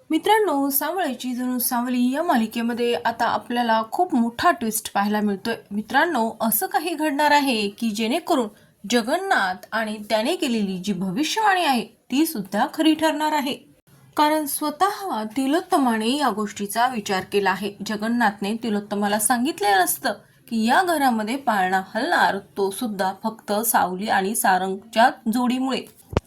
मित्रांनो, सावळ्याची जणू सावली या मालिकेमध्ये आता आपल्याला खूप मोठा ट्विस्ट पाहायला मिळतोय. मित्रांनो, असं काही घडणार आहे की जेणेकरून जगन्नाथ आणि त्याने केलेली जी भविष्यवाणी आहे ती सुद्धा खरी ठरणार आहे. कारण स्वतः तिलोत्तमाने या गोष्टीचा विचार केला आहे. जगन्नाथने तिलोत्तमाला सांगितलेलं असतं की या घरामध्ये पाळणा हलणार तो सुद्धा फक्त सावली आणि सारंगच्या जोडीमुळे.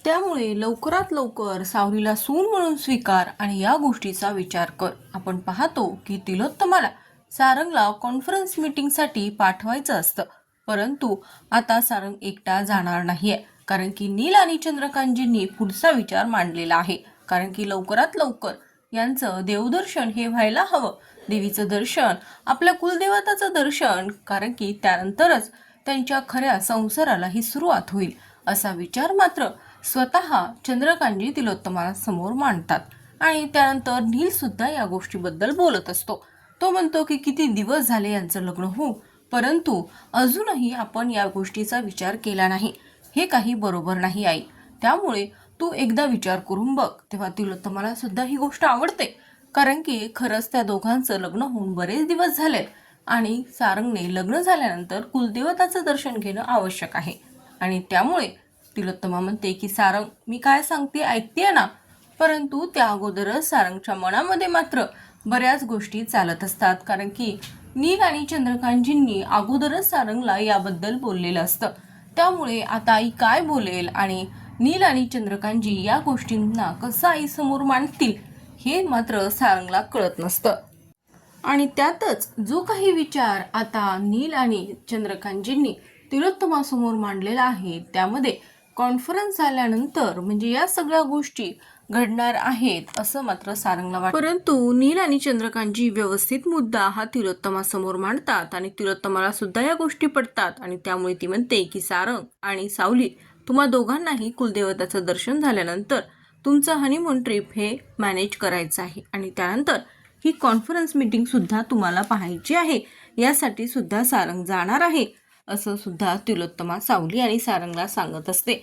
त्यामुळे लवकरात लवकर सावलीला सून म्हणून स्वीकार आणि या गोष्टीचा विचार कर. आपण पाहतो की तिलोत्तमाला सारंगला कॉन्फरन्स मीटिंगसाठी पाठवायचं असतं, परंतु आता सारंग एकटा जाणार नाहीये, कारण की नील आणि चंद्रकांतजींनी पुढचा विचार मांडलेला आहे. कारण की लवकरात लवकर यांचं देवदर्शन हे व्हायला हवं. देवीचं दर्शन, आपल्या कुलदेवताचं दर्शन, कारण की त्यानंतरच त्यांच्या खऱ्या संसाराला सुरुवात होईल असा विचार मात्र स्वतः चंद्रकांतजी तिलोत्तमाला समोर मांडतात. आणि त्यानंतर नील सुद्धा या गोष्टीबद्दल बोलत असतो. तो म्हणतो की किती दिवस झाले यांचं लग्न होऊ, परंतु अजूनही आपण या गोष्टीचा विचार केला नाही. हे काही बरोबर नाही आई, त्यामुळे तू एकदा विचार करून बघ. तेव्हा तिलोत्तमाला सुद्धा ही गोष्ट आवडते, कारण की खरंच त्या दोघांचं लग्न होऊन बरेच दिवस झाले आणि सारंगने लग्न झाल्यानंतर कुलदेवताचं दर्शन घेणं आवश्यक आहे. आणि त्यामुळे तिलोत्तमा म्हणते की सारंग, मी काय सांगते ऐकते ना. परंतु त्या अगोदरच सारंगच्या मनामध्ये मात्र बऱ्याच गोष्टी चालत असतात, कारण की नील आणि चंद्रकांतजींनी अगोदरच सारंगला याबद्दल बोललेलं असतं. त्यामुळे आता आई काय बोलेल आणि नील आणि चंद्रकांतजी या गोष्टींना कसं आईसमोर मांडतील हे मात्र सारंगला कळत नसतं. आणि त्यातच जो काही विचार आता नील आणि चंद्रकांतजींनी तिलोत्तमासमोर मांडलेला आहे त्यामध्ये कॉन्फरन्स झाल्यानंतर म्हणजे या सगळ्या गोष्टी घडणार आहेत असं मात्र सारंगला वाटतं. परंतु नील आणि चंद्रकांतजी व्यवस्थित मुद्दा हा तिलोत्तमासमोर मांडतात आणि तिलोत्तमाला सुद्धा या गोष्टी पडतात. आणि त्यामुळे ती म्हणते की सारंग आणि सावली, तुम्हा दोघांनाही कुलदेवताचं दर्शन झाल्यानंतर तुमचं हनीमून ट्रिप हे मॅनेज करायचं आहे आणि त्यानंतर ही कॉन्फरन्स मीटिंग सुद्धा तुम्हाला पाहायची आहे. यासाठी सुद्धा सारंग जाणार आहे असं सुद्धा तिलोत्तमा सावली आणि सारंगला सांगत असते.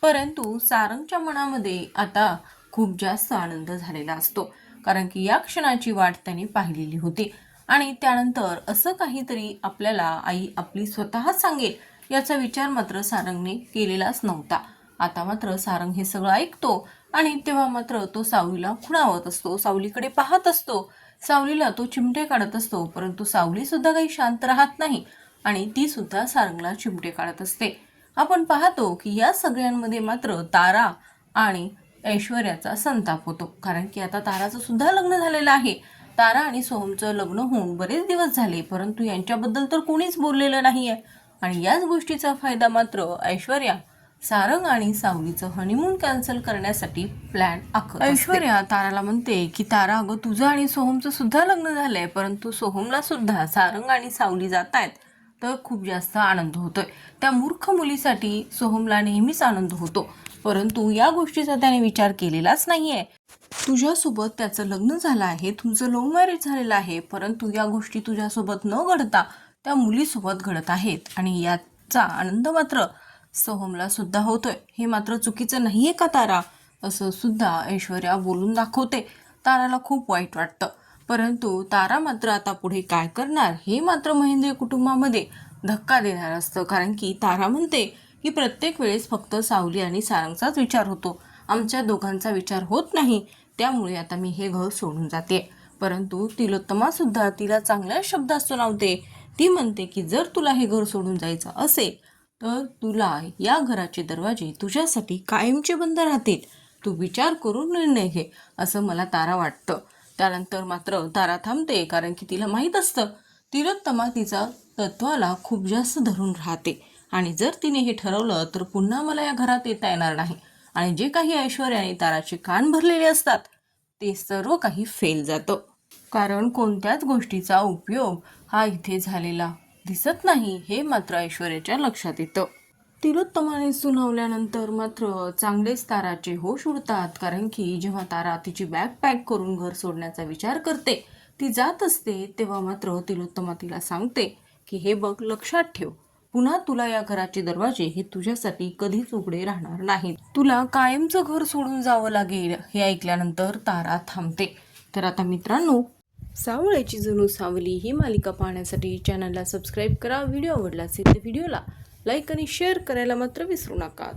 परंतु सारंगच्या मनामध्ये आता खूप जास्त आनंद झालेला असतो, कारण की या क्षणाची वाट त्याने पाहिलेली होती. आणि त्यानंतर असं काहीतरी आपल्याला आई आपली स्वतः सांगेल याचा विचार मात्र सारंगने केलेलाच नव्हता. आता मात्र सारंग हे सगळं ऐकतो आणि तेव्हा मात्र तो सावलीला खुणावत असतो, सावलीकडे पाहत असतो. सावलीला तो चिमटे काढत असतो, परंतु सावली सुद्धा काही शांत राहत नाही आणि ती सुद्धा सारंगला चिमटे काढत असते. आपण पाहतो की या सगळ्यांमध्ये मात्र तारा आणि ऐश्वर्याचा संताप होतो, कारण की आता ताराचं सुद्धा लग्न झालेलं आहे. तारा आणि सोहमचं लग्न होऊन बरेच दिवस झाले, परंतु यांच्याबद्दल तर कोणीच बोललेलं नाही आहे. आणि याच गोष्टीचा फायदा मात्र ऐश्वर्या सारंग आणि सावलीचं हनीमून कॅन्सल करण्यासाठी प्लॅन आखत असते. ऐश्वर्या ताराला म्हणते की तारा, अगं तुझं आणि सोहमचं सुद्धा लग्न झालंय, परंतु सोहमला सुद्धा सारंग आणि सावली जात आहेत तर खूप जास्त आनंद होतोय. त्या मूर्ख मुलीसाठी सोहमला नेहमीच आनंद होतो, परंतु या गोष्टीचा त्याने विचार केलेलाच नाहीये. तुझ्यासोबत त्याचं लग्न झालं आहे, तुमचं लव्ह मॅरेज झालेलं आहे, परंतु या गोष्टी तुझ्यासोबत न घडता त्या मुलीसोबत घडत आहेत आणि याचा आनंद मात्र सोहमला सुद्धा होतोय. हे मात्र चुकीचं नाहीये का तारा, असं सुद्धा ऐश्वर्या बोलून दाखवते. ताराला खूप वाईट वाटतं, परंतु तारा मात्र आता पुढे काय करणार हे मात्र महेंद्र कुटुंबामध्ये धक्का देणार असतं. कारण की तारा म्हणते की प्रत्येक वेळेस फक्त सावली आणि सारंगचाच विचार होतो, आमच्या दोघांचा विचार होत नाही, त्यामुळे आता मी हे घर सोडून जाते. परंतु तिलोत्तमा सुद्धा तिला चांगल्या शब्दात सुनावते. ती म्हणते की जर तुला हे घर सोडून जायचं असेल तर तुला या घराचे दरवाजे तुझ्यासाठी कायमचे बंद राहतील. तू विचार करून निर्णय घे असं मला तारा वाटतं. त्यानंतर मात्र तारा थांबते, कारण की तिला माहीत असतं तिलोत्तमा तिचा तत्वाला खूप जास्त धरून राहते आणि जर तिने हे ठरवलं तर पुन्हा मला या घरात येता येणार नाही. आणि जे काही ऐश्वर्या आणि ताराचे कान भरलेले असतात ते सर्व काही फेल जातं, कारण कोणत्याच गोष्टीचा उपयोग हा इथे झालेला दिसत नाही हे मात्र ऐश्वर्याच्या लक्षात येतं. तिलोत्तमाने सुनावल्यानंतर मात्र चांगलेच ताराचे होश उडतात, कारण की जेव्हा तारा तिची बॅग पॅक करून घर सोडण्याचा विचार करते, ती जात असते, तेव्हा मात्र तिलोत्तमा तिला सांगते की हे बघ, लक्षात ठेव, पुन्हा तुला या घराचे दरवाजे हे तुझ्यासाठी कधीच उघडे राहणार नाहीत. तुला कायमचं घर सोडून जावं लागेल. हे ऐकल्यानंतर तारा थांबते. तर आता मित्रांनो, सावळ्याची जणू सावली ही मालिका पाहण्यासाठी चॅनलला सबस्क्राईब करा. व्हिडिओ आवडला असेल तर व्हिडिओला लाईक आणि शेअर करायला मात्र विसरू नका.